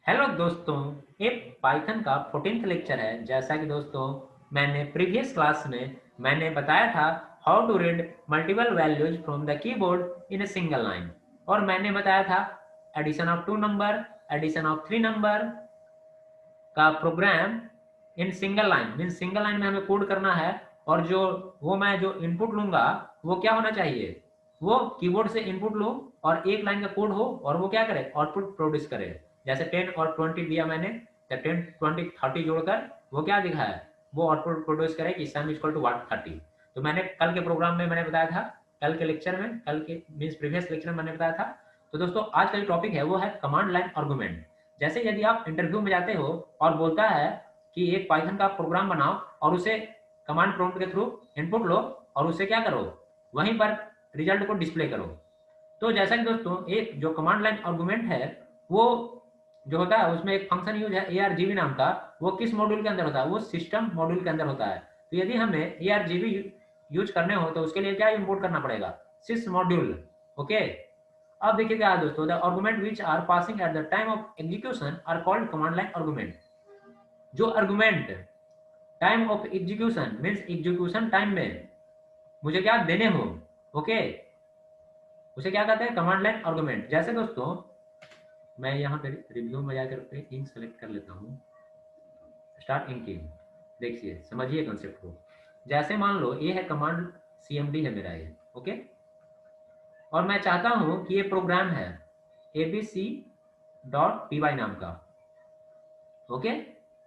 Hello दोस्तों, ये Python का 14th लेक्चर है। जैसा कि दोस्तों मैंने प्रीवियस क्लास में मैंने बताया था how to read multiple values from the keyboard in a single line, और मैंने बताया था addition of 2 number, addition of 3 number का program in single line, mean single line में हमें कोड करना है। और मैं जो इनपुट लूंगा वो क्या होना चाहिए, वो कीबोर्ड से इनपुट लूं और एक लाइन का कोड हो और वो क्या करे, आउटपुट प्रोड्यूस करे। जैसे 10 और 20 दिया मैंने, तो 10 20 30 जोड़कर वो क्या दिखा है, वो आउटपुट प्रोड्यूस करे कि सम इक्वल टू व्हाट 30। तो मैंने कल के प्रोग्राम में मैंने बताया था, कल के लेक्चर में, कल के मीन्स प्रीवियस लेक्चर में मैंने बताया था। तो दोस्तों आज का जो टॉपिक है वो है कमांड लाइन आर्गुमेंट। जैसे यदि आप इंटरव्यू में जाते हो और बोलता है कि एक पाइथन का प्रोग्राम बनाओ और उसे कमांड प्रॉम्प्ट के थ्रू इनपुट लो और उसे क्या करो, वहीं पर रिजल्ट को डिस्प्ले करो। तो जैसा कि दोस्तों एक जो कमांड लाइन आर्गुमेंट है वो जो होता है उसमें एक फंक्शन यूज है ARGB नाम का। वो किस मॉड्यूल के अंदर होता है, वो सिस्टम मॉड्यूल के अंदर होता है। तो यदि हमें ARGB यूज करने हो तो उसके लिए क्या इंपोर्ट करना पड़ेगा, सिस मॉड्यूल। ओके, अब देखिए क्या है दोस्तों, the argument which are passing at the time of execution are called command line argument. जो argument time of execution means execution time में मुझे क्या देने हो, ओके, उसे क्या कहते हैं, कमांड लाइन आर्गुमेंट। जैसे दोस्तों मैं यहाँ पे रिव्यू में जाकर पे इंक सेलेक्ट कर लेता हूँ, स्टार्ट इंकिंग। देखिए समझिए कंसेप्ट को। जैसे मान लो ये है कमांड CMD है मेरा ये, ओके, और मैं चाहता हूँ कि ये प्रोग्राम है abc.py नाम का, ओके,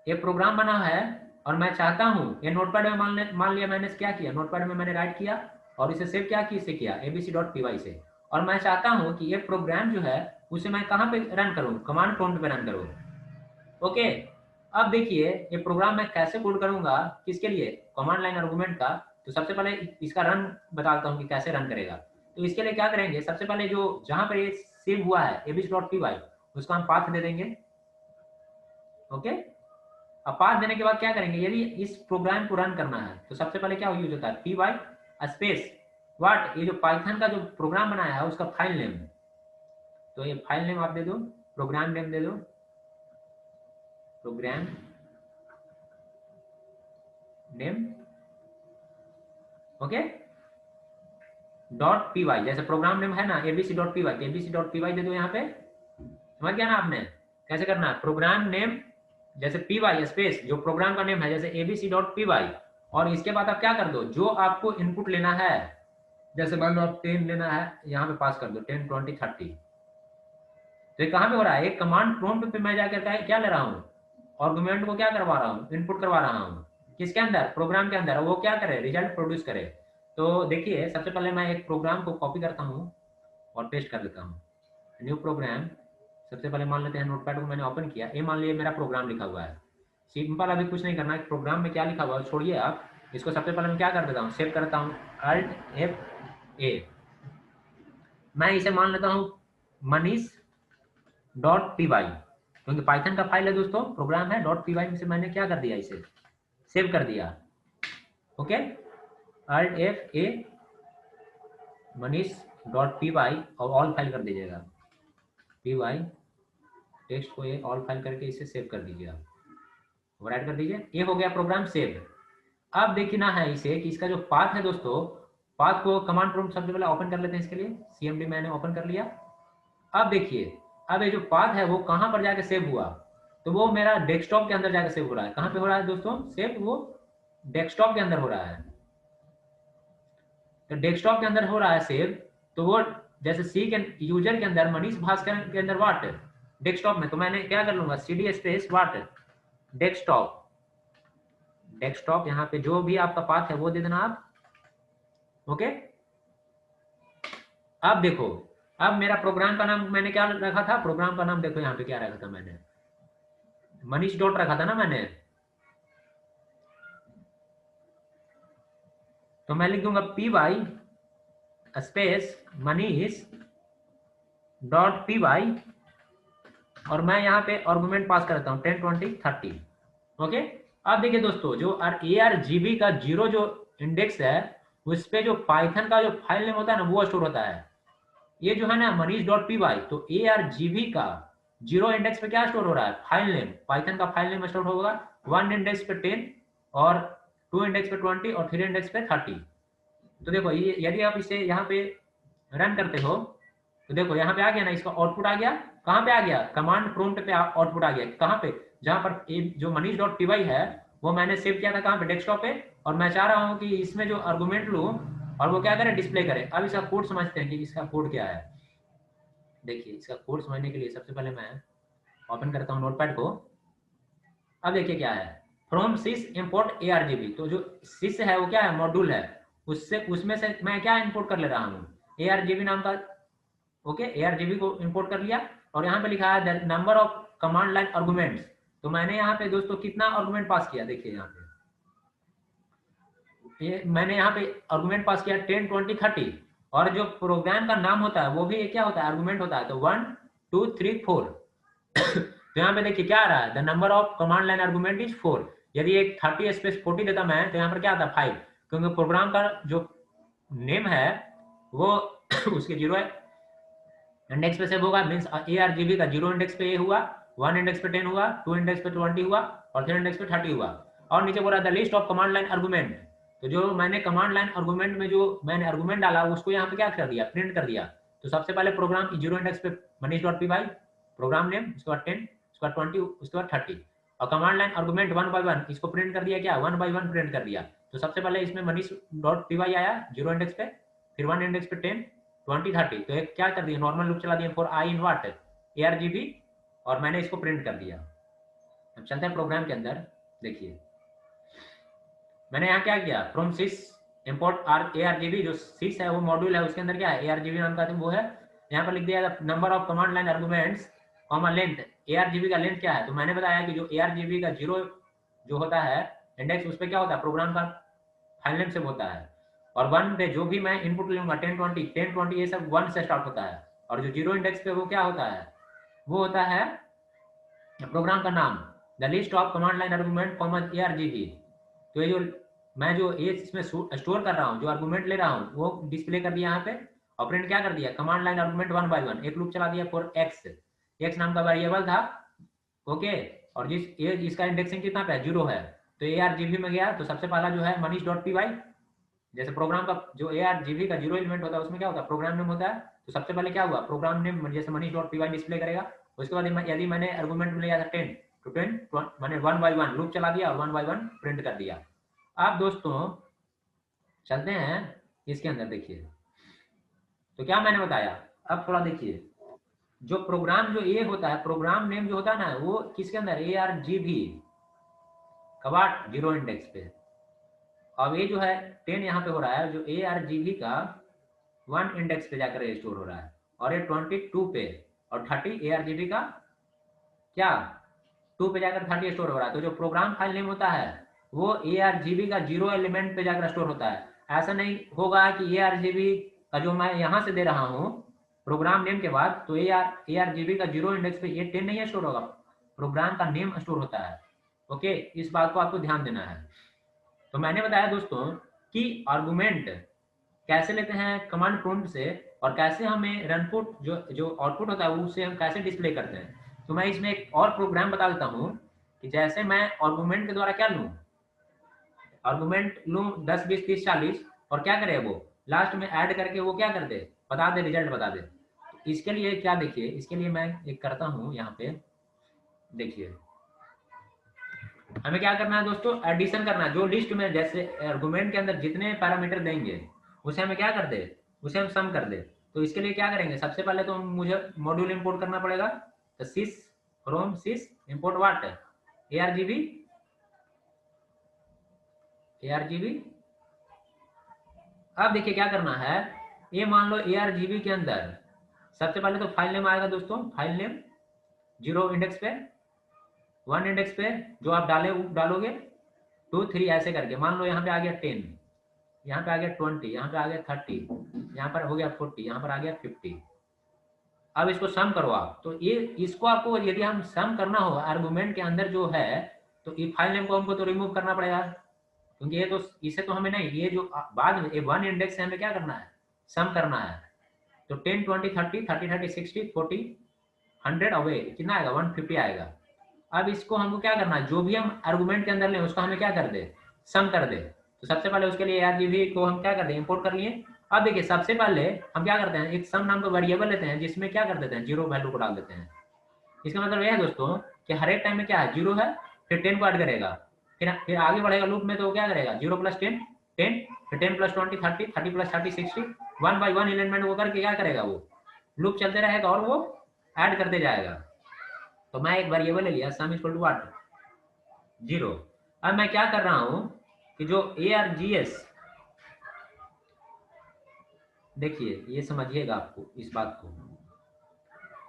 ये प्रोग्राम बना है। और मैं चाहता हूँ ये नोटपैड में मान लिया मैंने क्या किया, नोटपैड में मैंने राइट किया और इसे सेव क्या किया, इसे किया abc.py से। और मैं चाहता हूँ कि ये प्रोग्राम जो है उसे मैं कहाँ पे रन करूँ, कमांड प्रॉम्प्ट पे रन करूँ। ओके, अब देखिए ये प्रोग्राम मैं कैसे कोड करूंगा, किसके लिए, कमांड लाइन आर्गुमेंट का। तो सबसे पहले इसका रन बताता हूँ कि कैसे रन करेगा। तो इसके लिए क्या करेंगे, सबसे पहले जो जहां पर ये सेव हुआ है abc.py उसका हम पाथ दे देंगे। ओके, अब पाथ देने के बाद क्या करेंगे, यदि इस प्रोग्राम को रन करना है तो सबसे पहले क्या यूज होता है, py स्पेस व्हाट, ये जो पाइथन का जो प्रोग्राम बनाया है उसका फाइल नेम। तो ये फाइल नेम आप दे दो, प्रोग्राम नेम दे दो, program name, okay, dot py, जैसे प्रोग्राम नेम है ना abc.py, abc.py दे दो यहाँ पे। समझ गया ना आपने कैसे करना है, प्रोग्राम नेम जैसे py स्पेस जो प्रोग्राम का नेम है जैसे abc.py, और इसके बाद आप क्या कर दो, जो आपको इनपुट लेना है, जैसे मान लो आप 10 लेना है, यहाँ पे पास कर दो 10 20 30। तो ये कहाँ पे हो रहा है, एक कमांड प्रॉम्प्ट पे मैं जाकर क्या ले रहा हूँ, आर्गुमेंट को क्या करवा रहा हूँ, इनपुट करवा रहा हूँ, किसके अंदर, प्रोग्राम के अंदर, वो क्या करे, रिजल्ट प्रोड्यूस करे। तो देखिए सबसे पहले मैं एक प्रोग्राम को कॉपी करता हूँ और पेस्ट कर देता हूँ, न्यू प्रोग्राम। सबसे पहले मान लेते हैं नोटपैड को मैंने ओपन किया, ये मान लीजिए मेरा प्रोग्राम लिखा हुआ है। सिंपल, अभी कुछ नहीं करना है, प्रोग्राम में क्या लिखा हुआ है छोड़िए आप, इसको सबसे पहले मैं क्या कर देता हूँ, सेव करता हूँ Alt+F(A). मैं इसे मान लेता हूँ मनीष डॉट पी वाई, क्योंकि पाइथन का फाइल है दोस्तों, प्रोग्राम है, डॉट py में से मैंने क्या कर दिया, इसे सेव कर दिया। Okay, Alt+F(A) Manish dot py और ऑल फाइल कर दीजिएगा, py टेक्स्ट को ये ऑल फाइल करके इसे सेव कर दीजिए, आप राइट कर दीजिए, ये हो गया प्रोग्राम सेव। अब देखना है इसे कि इसका जो पाथ है दोस्तों, पाथ को कमांड प्रॉम्प्ट सबसे पहले ओपन कर लेते हैं, इसके लिए CMD मैंने ओपन कर लिया। अब देखिए, अब ये जो पाथ है वो कहां पर जाके सेव हुआ, तो वो मेरा डेस्कटॉप के अंदर जाके सेव हो रहा है। कहां पे हो रहा है दोस्तों सेव, वो डेस्कटॉप के अंदर हो रहा है। तो डेस्कटॉप के अंदर हो रहा है सेव, तो वो जैसे सी के यूजर के अंदर मनीष भास्कर के अंदर वाट डेस्कटॉप में, तो मैंने क्या कर लूंगा CD स्पेस वाट डेस्कटॉप, डेस्कटॉप यहाँ पे जो भी आपका पाथ है वो दे देना आप। ओके, अब देखो, अब मेरा प्रोग्राम का नाम मैंने क्या रखा था, प्रोग्राम का नाम देखो यहाँ पे क्या रखा था मैंने, मनीष डॉट रखा था ना मैंने। तो मैं लिख दूंगा py space Manish dot py, और मैं यहाँ पे आर्गुमेंट पास करता हूँ 10 20 30। ओके, अब देखिए दोस्तों, जो ARGB का 0 जो इंडेक्स है उस पे जो पाइथन का जो फाइल नेम होता है ना वो स्टोर होता है। ये जो है ना मनीष डॉट py, तो ARGB का जीरो इंडेक्स पे क्या स्टोर हो रहा है, फाइल नेम, पाइथन का फाइल नेम स्टोर होगा। 1 इंडेक्स पे 10 और 2 इंडेक्स पे 20 और 3 इंडेक्स पे 30। तो देखो ये यदि आप इसे यहाँ पे रन करते हो तो देखो यहाँ पे आ गया ना, इसका आउटपुट आ गया। कहाँ पे आ गया, कमांड प्रॉम्प्ट पे आउटपुट आ गया। कहाँ पे, जहाँ पर जो manish.py है वो मैंने सेव किया था कहाँ पे, डेस्कटॉप पे। और मैं चाह रहा हूँ कि इसमें जो आर्गुमेंट लूँ और वो क्या करे, डिस्प्ले करे। अब इसका कोड समझते हैं कि इसका कोड क्या है। देखिए इसका कोड समझने के लिए सबसे पहले मैं ओपन करता हूँ नोटपैड को। अब देखिए क्या है, फ्रॉम सिस इम्पोर्ट ARGB। तो जो सिस है वो क्या है, मॉड्यूल है, उससे उसमें से मैं क्या इंपोर्ट कर ले रहा हूँ, ARGB नाम का। ओके, ARGB को इंपोर्ट कर लिया। और यहाँ पे लिखा है number of command line arguments. तो मैंने यहाँ पे दोस्तों कितना आर्गुमेंट पास किया, देखिए यहाँ पे ये मैंने यहाँ पे आर्गुमेंट पास किया 10, 20, 30। और जो प्रोग्राम का नाम होता है वो भी क्या होता है, आर्गुमेंट होता है। तो 1, 2, 3, 4। तो यहाँ पे देखिए क्या आ रहा है, the number of command line argument is 4। यदि एक 30 स्पेस 40 देता मैं तो यहाँ पर क्या आता 5, क्योंकि प्रोग्राम का जो नेम है वो उसके 0 इंडेक्स पे सेव होगा। मीन्स ARGB का 0 इंडेक्स पे ये हुआ, 1 इंडेक्स पे 10 हुआ, 2 इंडेक्स पे 20 हुआ और 3 इंडेक्स पे 30 हुआ। और नीचे बोला the list of command line argument. तो जो मैंने कमांड लाइन आर्गुमेंट में जो मैंने आर्गुमेंट डाला उसको यहाँ पे क्या कर दिया, प्रिंट कर दिया। तो सबसे पहले प्रोग्राम 0 इंडेक्स पे manish.py प्रोग्राम नेम, उसके बाद 10, उसके बाद 20, उसके बाद 30। और कमांड लाइन आर्गुमेंट 1 by 1 इसको प्रिंट कर दिया, क्या 1 by 1 प्रिंट कर दिया। तो सबसे पहले इसमें manish.py आया 0 इंडेक्स पे, फिर 1 इंडेक्स पे 10, 20, 30। तो एक क्या कर दिया, नॉर्मल लूप चला दिया for I in what ARGB, और मैंने इसको प्रिंट कर दिया। अब चलते हैं प्रोग्राम के अंदर। देखिए मैंने यहाँ क्या किया, फ्रॉम सिस इंपोर्ट ARGB। जो सिस है वो मॉड्यूल है, उसके अंदर क्या है ARGB नाम का वो है। यहाँ पर लिख दिया number of command line arguments comma length. ARGB का लेंथ क्या है, तो मैंने बताया कि जो ARGB का 0 जो होता है इंडेक्स, उस पर क्या होता है, प्रोग्राम का फाइल नेम से होता है। और 1 पे जो भी मैं इनपुट लूंगा 10, 20 ये सब 1 से स्टार्ट होता है। और जो 0 इंडेक्स पे वो क्या होता है, वो होता है प्रोग्राम का नाम, the list of command line argument common ARGB। तो ये जो मैं जो ये इसमें स्टोर कर रहा हूँ, जो आर्गुमेंट ले रहा हूँ वो डिस्प्ले कर दिया यहाँ पे। और प्रिंट क्या कर दिया, कमांड लाइन आर्गुमेंट 1 by 1 एक लूप चला दिया फॉर x नाम का वेरिएबल था। ओके, और इसका इंडेक्सिंग कितना पे 0 है। तो ARGB में गया, तो सबसे पहला जो है manish.py। जैसे प्रोग्राम का जो ARGB का 0 एलिमेंट होता है उसमें क्या होता है, प्रोग्राम नेम होता है। तो सबसे पहले क्या हुआ, प्रोग्राम नेम जैसे manish.py डिस्प्ले करेगा। उसके बाद यदि मैंने आर्गुमेंट में लिया था 10 तो 10 मैंने 1 by 1 लूप चला दिया और 1 by 1 प्रिंट कर दिया। अब दोस्तों चलते हैं इसके अंदर। देखिए तो क्या मैंने बताया, अब थोड़ा देखिए जो प्रोग्राम जो ये होता है, प्रोग्राम नेम जो होता है ना वो किसके अंदर, ARGB कवाट 0 इंडेक्स पे। अब ये जो है 10 यहाँ पे हो रहा है, जो ARGB का 1 इंडेक्स पे जाकर स्टोर हो रहा है। और ये 22 पे और 30 ARGB का क्या 2 पे जाकर 30 स्टोर हो रहा है। तो जो प्रोग्राम फाइल नेम होता है वो ARGB का 0 एलिमेंट पे जाकर स्टोर होता है। ऐसा नहीं होगा कि ARGB का जो मैं यहाँ से दे रहा हूँ प्रोग्राम नेम के बाद, तो ARGB का 0 इंडेक्स पे ये 10 नहीं स्टोर होगा, प्रोग्राम का नेम स्टोर होता है। ओके, इस बात को आपको ध्यान देना है। तो मैंने बताया दोस्तों कि आर्गुमेंट कैसे लेते हैं कमांड प्रॉम्प्ट से, और कैसे हमें रनपुट जो आउटपुट होता है उसे हम कैसे डिस्प्ले करते हैं। तो मैं इसमें एक और प्रोग्राम बता देता हूँ कि जैसे मैं आर्गुमेंट के द्वारा क्या लूँ, आर्गुमेंट लूँ 10, 20, 30, 40 और क्या करे वो लास्ट में ऐड करके वो क्या कर दे, बता दे, रिजल्ट बता दे। तो इसके लिए क्या, देखिए इसके लिए मैं एक करता हूँ यहाँ पे। देखिए हमें क्या करना है दोस्तों, एडिशन करना है। जो लिस्ट में जैसे आर्गुमेंट के अंदर जितने पैरामीटर देंगे उसे हमें क्या कर दे, उसे हम सम कर दे। तो इसके लिए क्या करेंगे, सबसे पहले तो मुझे मॉड्यूल इंपोर्ट करना पड़ेगा। तो sys from sys import what ARGB अब देखिए क्या करना है, ये मान लो ARGB के अंदर सबसे पहले तो फाइल नेम आएगा दोस्तों, फाइल नेम 0 इंडेक्स पे, 1 इंडेक्स पे जो आप डालोगे 2, 3 ऐसे करके। मान लो यहाँ पे आ गया 10, यहाँ पे आ गया 20, यहाँ पे आ गया 30, यहाँ पर हो गया 40, यहाँ पर आ गया 50। अब इसको सम करो आप। तो ये इसको आपको यदि हम सम करना हो आर्गुमेंट के अंदर जो है, तो ये फाइल नेम को हमको तो रिमूव करना पड़ेगा, क्योंकि ये तो इसे तो हमें नहीं, ये जो बाद में ये 1 इंडेक्स है हमें क्या करना है, सम करना है। तो 10, 20, 30, 30, 30, 60, 40, 100 अवे कितना आएगा 150 आएगा। अब इसको हमको क्या करना है, जो भी हम आर्गुमेंट के अंदर लें उसको हमें क्या कर दे, सम कर दे। तो सबसे पहले उसके लिए ARGV को हम क्या कर दें, इंपोर्ट कर लिए। अब देखिए सबसे पहले हम क्या करते हैं, एक सम नाम का वेरिएबल लेते हैं जिसमें क्या कर देते हैं, जीरो वैल्यू को डाल देते हैं। इसका मतलब यह है दोस्तों कि हर एक टाइम में क्या है, जीरो है, फिर 10 को ऐड करेगा, फिर आगे बढ़ेगा लूप में, तो क्या करेगा 0 + 10 10, फिर 10 + 20 30, 30 + 30 60, 1 बाई 1 एलिमेंट वो करके क्या करेगा, वो लूप चलते रहेगा और वो ऐड करते जाएगा। तो मैं एक वेरिएबल ले लिया सम इक्वल टू व्हाट, 0। अब मैं क्या कर रहा हूं कि जो ARGS, देखिए ये समझिएगा आपको इस बात को,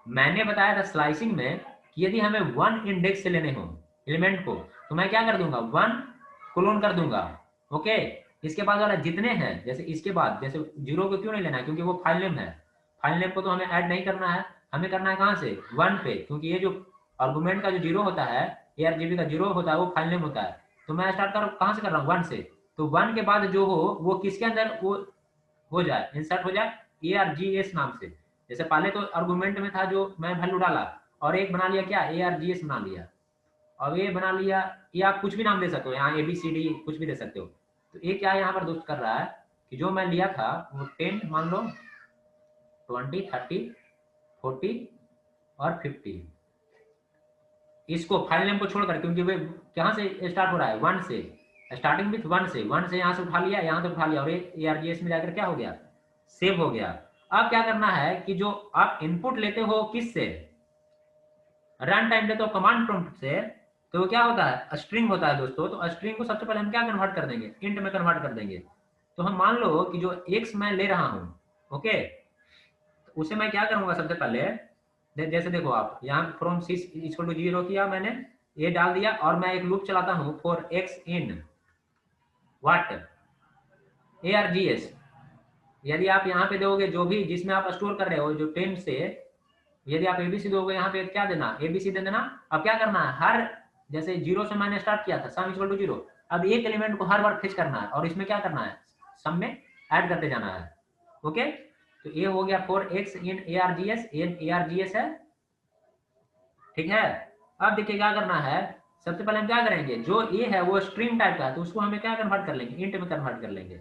मैंने बताया था स्लाइसिंग में कि यदि हमें 1 इंडेक्स से लेने हो एलिमेंट को, तो मैं क्या कर दूंगा 1 कोलोन कर दूंगा। ओके, इसके बाद वाला जितने हैं, जैसे इसके बाद जैसे 0 को क्यों नहीं लेना है, क्योंकि वो फाइल नेम है, फाइल नेम को तो हमें ऐड नहीं करना है, हमें करना है कहाँ से 1 पे, क्योंकि ये जो आर्गुमेंट का जो 0 होता है, ARGB का 0 होता है, वो फाइल नेम होता है। तो मैं स्टार्ट कहाँ से कर रहा हूँ 1 से, तो 1 के बाद जो हो वो किसके अंदर वो हो जाए, इंसर्ट हो जाए ARGS नाम से। जैसे पहले तो आर्गुमेंट में था जो मैं वैल्यू डाला, और एक बना लिया क्या, ARGS बना लिया, और ये बना लिया, ये आप कुछ भी नाम दे सकते हो, यहाँ ABCD कुछ भी दे सकते हो। तो ये क्या यहाँ पर दोस्त कर रहा है कि जो मैं लिया था वो 10 मान लो, 20 30 40 और 50, इसको फाइल नेम को छोड़कर, क्योंकि वे कहाँ से स्टार्ट हो रहा है 1 से, स्टार्टिंग विथ 1 से, 1 से यहाँ से उठा लिया, यहाँ से उठा लिया, और ये ARGS में जाकर क्या हो गया, सेव हो गया। अब क्या करना है कि जो आप इनपुट लेते हो किस से, रन टाइम लेते हो कमांड प्रॉम्प्ट से, तो क्या होता है स्ट्रिंग होता है दोस्तों। तो स्ट्रिंग को सबसे पहले हम क्या कन्वर्ट कर देंगे, इंट में कन्वर्ट कर देंगे। तो हम मान लो कि जो x मैं ले रहा हूँ, ओके, तो उसे मैं क्या करूंगा सबसे पहले, जैसे देखो आप यहाँ फ्रॉम 6 = 0 किया मैंने, ये डाल दिया, और मैं एक लूप चलाता हूँ for x in what ARGS। यदि आप यहाँ पे दोगे जो भी जिसमें आप स्टोर कर रहे हो जो 10 से, यदि आप ABC दोगे यहाँ पे क्या देना, ABC दे देना। अब क्या करना है, हर जैसे 0 से मैंने स्टार्ट किया था सम इक्वल टू 0, अब एक एलिमेंट को हर बार फिच करना है और इसमें क्या करना है, सम में ऐड करते जाना है। ओके, तो ये हो गया for x in ARGS, ARGS है, ठीक है। अब देखिए क्या करना है, सबसे पहले हम क्या करेंगे, जो a है वो स्ट्रिंग टाइप का है, तो उसको हमें क्या कन्वर्ट कर लेंगे, इंट में कन्वर्ट कर लेंगे।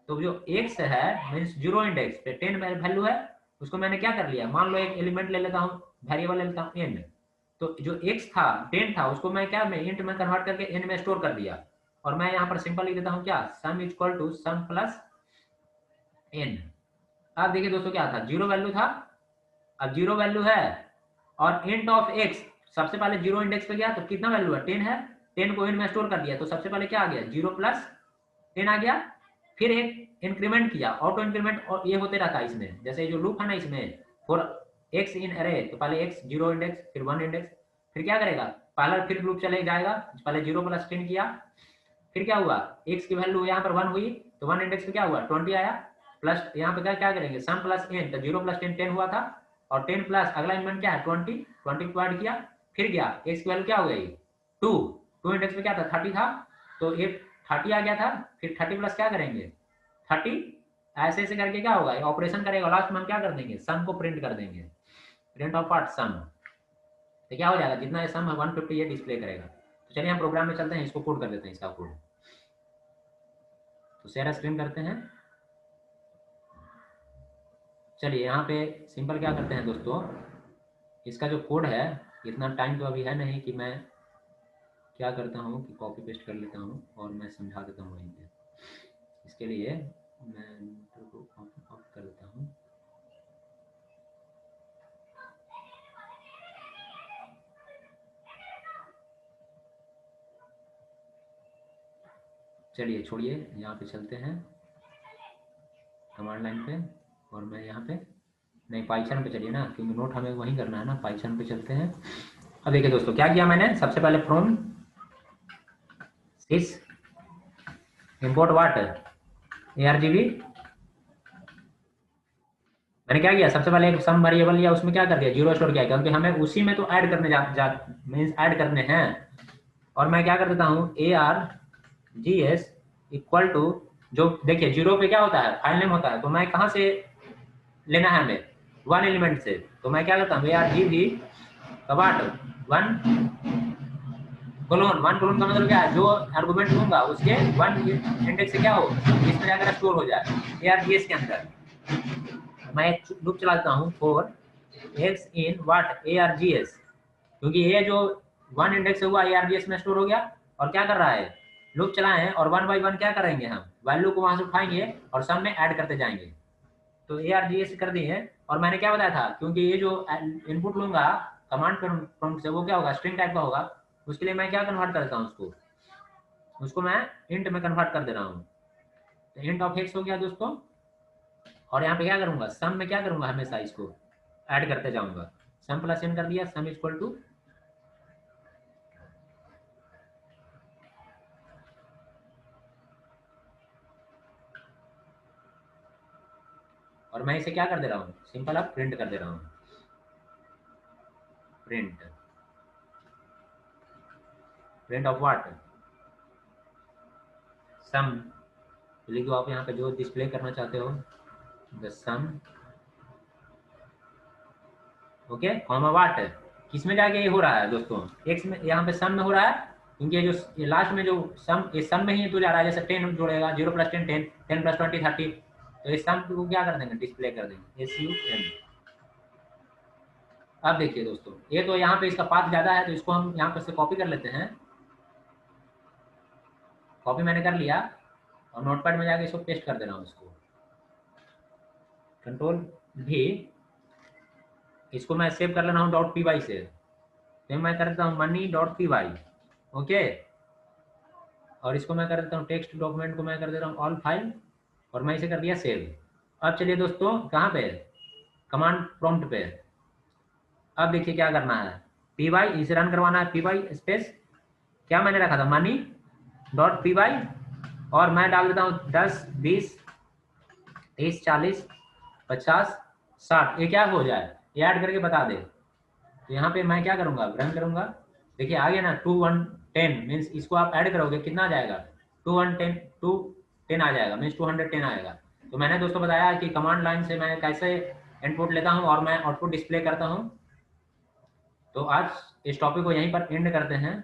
तो जो x है मीन्स 0 इंडेक्स पे 10 वैल्यू है, उसको मैंने क्या कर लिया, मान लो एक एलिमेंट ले लेता हूँ, वेरिएबल ले लेता हूँ n, तो जो x था 10 था उसको मैं क्या, मैं इंट में कन्वर्ट करके n में स्टोर कर दिया, और मैं यहाँ पर सिंपल लिख देता हूँ क्या, sum equal to sum plus n। अब देखिए दोस्तों क्या था, 0 वैल्यू था, अब 0 वैल्यू है, और इंट ऑफ x सबसे पहले 0 इंडेक्स पे गया, तो कितना वैल्यू है 10 है, 10 को n में स्टोर कर दिया, तो सबसे पहले क्या आ गया 0 + 10 आ गया। फिर एक इंक्रीमेंट किया, ऑटो इंक्रीमेंट, और ये होते रहता है इसमें, जैसे जो लूप है ना इसमें फॉर x इन अरे, तो पहले x 0 इंडेक्स फिर 1 इंडेक्स, फिर क्या करेगा पहला फिर लूप चले जाएगा, पहले 0 + 10 किया, फिर क्या हुआ x की वैल्यू यहाँ पर 1 हुई, तो 1 इंडेक्स पे क्या हुआ 20 आया, प्लस यहाँ पे क्या करेंगे सम प्लस n, तो 0 + 10 10 हुआ था, और 10 प्लस अगला एलिमेंट क्या है 20 को ऐड किया, फिर गया x की वैल्यू क्या हो गई 2 इंडेक्स पे क्या था 30 था, तो ये 30 आ गया था, फिर 30 प्लस क्या करेंगे 30, ऐसे ऐसे करके क्या होगा ऑपरेशन करेगा, लास्ट में हम क्या कर देंगे सम को प्रिंट कर देंगे, प्रिंट ऑफ पार्ट सम, तो क्या हो जाएगा जितना ये सम है 150 ये डिस्प्ले करेगा। तो चलिए हम प्रोग्राम में चलते हैं, इसको कोड कर देते हैं इसका कोड। तो शेयर स्क्रीन करते हैं। चलिए यहाँ पे सिंपल क्या करते हैं दोस्तों, इसका जो कोड है, इतना टाइम तो अभी है नहीं कि मैं क्या करता हूँ कि कॉपी पेस्ट कर लेता हूँ और मैं समझा देता हूँ वहीं पे। इसके लिए मैं को ऑफ कर देता हूँ। चलिए छोड़िए, यहाँ पे चलते हैं कमांड लाइन पे, और मैं यहाँ पे नहीं पाइथन पे चलिए ना, क्योंकि नोट हमें वहीं करना है ना, पाइथन पे चलते हैं। अब देखिए दोस्तों क्या किया मैंने, सबसे पहले from sys import what ARGB, मैंने क्या किया सबसे पहले एक सम वेरिएबल लिया, उसमें क्या कर दिया 0 स्टोर किया, क्योंकि हमें उसी में तो ऐड करने मीन्स ऐड करने हैं। और मैं क्या कर देता हूँ ARGS इक्वल टू, जो देखिए 0 पे क्या होता है फाइल नेम होता है, तो मैं कहाँ से लेना है हमें वन एलिमेंट से, तो मैं क्या करता हूँ ARGV कबाट वन कोलोन का मतलब क्या है, जो आर्गुमेंट दूंगा उसके वन इंडेक्स से क्या हो, इसमें जाकर स्टोर हो जाए ARGS के अंदर। मैं एक लूप चलाता हूँ for x in what ARGS, क्योंकि ये जो वन इंडेक्स से हुआ ARGS में स्टोर हो गया, और क्या कर रहा है, लूप चलाए हैं, और वन बाई वन क्या करेंगे, हम वैल्यू को वहां से उठाएंगे और सम में ऐड करते जाएंगे। तो ARGS कर दिए हैं, और मैंने क्या बताया था, क्योंकि ये जो इनपुट लूंगा कमांड प्रॉम्प्ट से, वो क्या होगा, स्ट्रिंग टाइप का होगा, उसके लिए मैं क्या कन्वर्ट करता हूँ, उसको मैं इंट में कन्वर्ट कर दे रहा हूँ। तो इंट ऑफ एक्स हो गया दोस्तों, और यहाँ पे क्या करूंगा, सम में क्या करूंगा, हमेशा इसको ऐड करते जाऊंगा। सम प्लस एन कर दिया, सम इक्वल टू, और मैं इसे क्या कर दे रहा हूँ, सिंपल अब प्रिंट कर दे रहा हूँ, प्रिंट प्रिंट ऑफ व्हाट, सम। लिख दो आप यहाँ पे जो डिस्प्ले करना चाहते हो, the sum, okay, comma what, किस में जाके ये हो रहा है दोस्तों, एक्स में, यहाँ पे सम में हो रहा है, क्योंकि ये जो ये लास्ट में जो सम, ये सम में ही तो जा रहा है, जैसे 10 जोड़ेगा, 0 प्लस 10 10, 10 प्लस 20 30, तो इस सम को क्या कर देंगे, डिस्प्ले कर देंगे SUM। अब देखिए दोस्तों, ये तो यहाँ पे इसका पाथ ज्यादा है, तो इसको हम यहाँ पर से कॉपी कर लेते हैं, कॉपी मैंने कर लिया, और नोटपैड में जाके इसको पेस्ट कर दे रहा हूँ, इसको कंट्रोल भी, इसको मैं सेव कर लेना हूँ .py से, फिर मैं कर देता हूँ money.py, ओके, और इसको मैं कर देता हूँ टेक्स्ट डॉक्यूमेंट को मैं कर दे रहा हूँ ऑल फाइल, और मैं इसे कर दिया सेव। अब चलिए दोस्तों कहाँ पे, कमांड प्रॉम्प्ट पे, अब देखिए क्या करना है, py इसे रन करवाना है, py स्पेस क्या मैंने रखा था, money.py, और मैं डाल देता हूँ 10 20 30 40 50 60, ये क्या हो जाए, ये ऐड करके बता दे। तो यहाँ पे मैं क्या करूंगा, रन करूंगा, देखिए आ गया ना 2 1 10, मीन्स इसको आप ऐड करोगे कितना आ जाएगा, 2 1 10 2 10 आ जाएगा, मीन्स 210 आएगा। तो मैंने दोस्तों बताया कि कमांड लाइन से मैं कैसे इनपुट लेता हूँ और मैं आउटपुट डिस्प्ले करता हूँ। तो आज इस टॉपिक को यहीं पर एंड करते हैं।